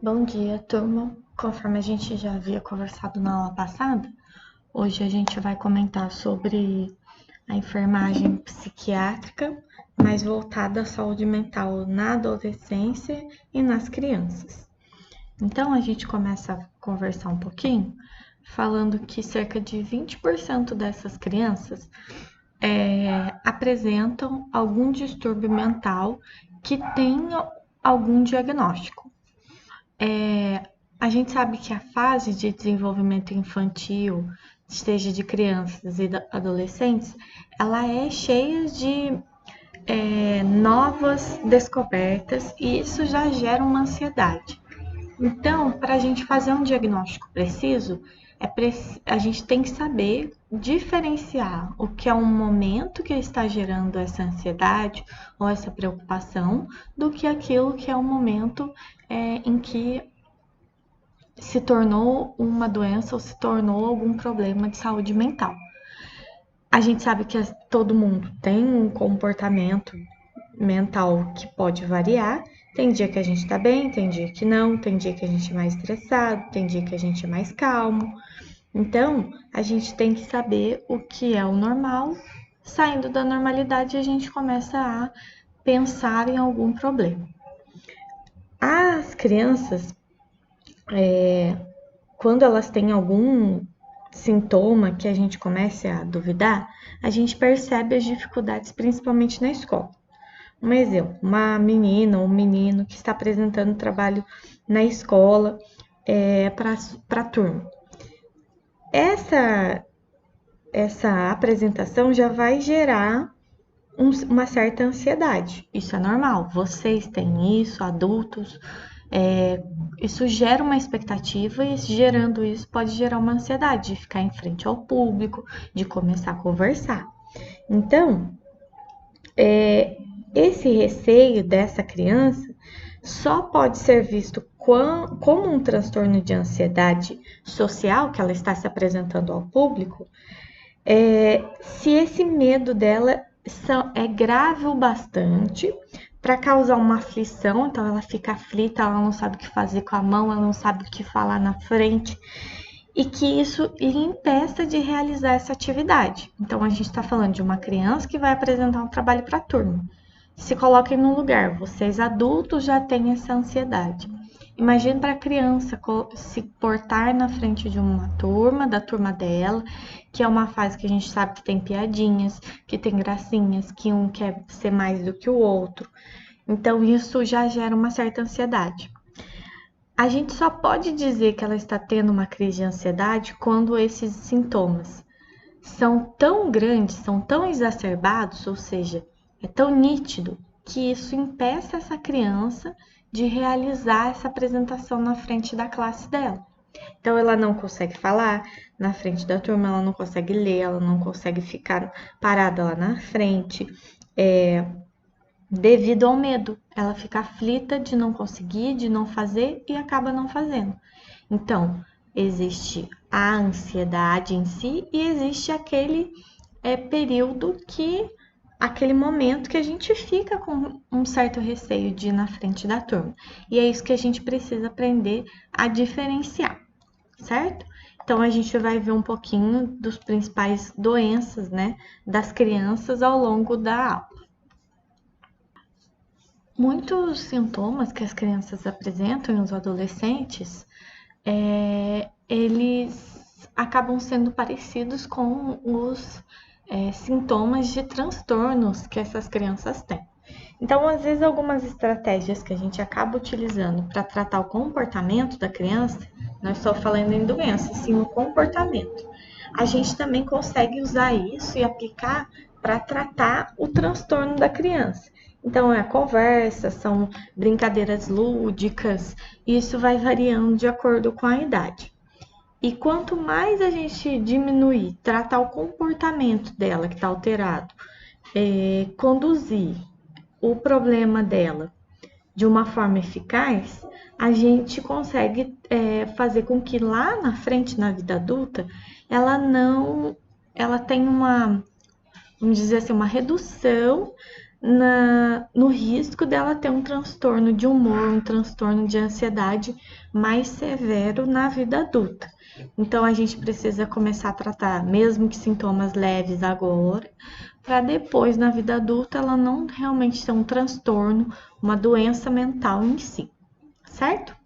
Bom dia, turma. Conforme a gente já havia conversado na aula passada, hoje a gente vai comentar sobre a enfermagem psiquiátrica, mais voltada à saúde mental na adolescência e nas crianças. Então, a gente começa a conversar um pouquinho, falando que cerca de 20% dessas crianças apresentam algum distúrbio mental que tenha algum diagnóstico. A gente sabe que a fase de desenvolvimento infantil, seja de crianças e adolescentes, ela é cheia de novas descobertas e isso já gera uma ansiedade. Então, para a gente fazer um diagnóstico preciso, a gente tem que saber diferenciar o que é um momento que está gerando essa ansiedade ou essa preocupação do que aquilo que é um momento em que se tornou uma doença ou se tornou algum problema de saúde mental. A gente sabe que todo mundo tem um comportamento mental que pode variar. Tem dia que a gente tá bem, tem dia que não, tem dia que a gente é mais estressado, tem dia que a gente é mais calmo. Então, a gente tem que saber o que é o normal. Saindo da normalidade, a gente começa a pensar em algum problema. As crianças, quando elas têm algum sintoma que a gente comece a duvidar, a gente percebe as dificuldades principalmente na escola. Um exemplo, uma menina ou um menino que está apresentando trabalho na escola para a turma. Essa apresentação já vai gerar uma certa ansiedade. Isso é normal. Vocês têm isso, adultos. Isso gera uma expectativa e gerando isso pode gerar uma ansiedade de ficar em frente ao público, de começar a conversar. Então, esse receio dessa criança só pode ser visto como um transtorno de ansiedade social que ela está se apresentando ao público, se esse medo dela é grave o bastante para causar uma aflição, então ela fica aflita, ela não sabe o que fazer com a mão, ela não sabe o que falar na frente, e que isso lhe impeça de realizar essa atividade. Então a gente está falando de uma criança que vai apresentar um trabalho para a turma. Se coloquem no lugar, vocês adultos já têm essa ansiedade. Imagine para a criança se portar na frente de uma turma, da turma dela, que é uma fase que a gente sabe que tem piadinhas, que tem gracinhas, que um quer ser mais do que o outro. Então isso já gera uma certa ansiedade. A gente só pode dizer que ela está tendo uma crise de ansiedade quando esses sintomas são tão grandes, são tão exacerbados, ou seja, é tão nítido que isso impeça essa criança de realizar essa apresentação na frente da classe dela. Então, ela não consegue falar na frente da turma, ela não consegue ler, ela não consegue ficar parada lá na frente, devido ao medo. Ela fica aflita de não conseguir, de não fazer e acaba não fazendo. Então, existe a ansiedade em si e existe aquele período aquele momento que a gente fica com um certo receio de ir na frente da turma. E é isso que a gente precisa aprender a diferenciar, certo? Então, a gente vai ver um pouquinho dos principais doenças, né, das crianças ao longo da aula. Muitos sintomas que as crianças apresentam e os adolescentes, eles acabam sendo parecidos com os sintomas de transtornos que essas crianças têm. Então, às vezes, algumas estratégias que a gente acaba utilizando para tratar o comportamento da criança, não estou falando em doença, sim no comportamento. A gente também consegue usar isso e aplicar para tratar o transtorno da criança. Então, é a conversa, são brincadeiras lúdicas, e isso vai variando de acordo com a idade. E quanto mais a gente diminuir, tratar o comportamento dela que está alterado, conduzir o problema dela de uma forma eficaz, a gente consegue fazer com que lá na frente, na vida adulta, ela tenha uma, vamos dizer assim, uma redução no risco dela ter um transtorno de humor, um transtorno de ansiedade mais severo na vida adulta. Então, a gente precisa começar a tratar, mesmo que sintomas leves agora, para depois, na vida adulta, ela não realmente ser um transtorno, uma doença mental em si, certo?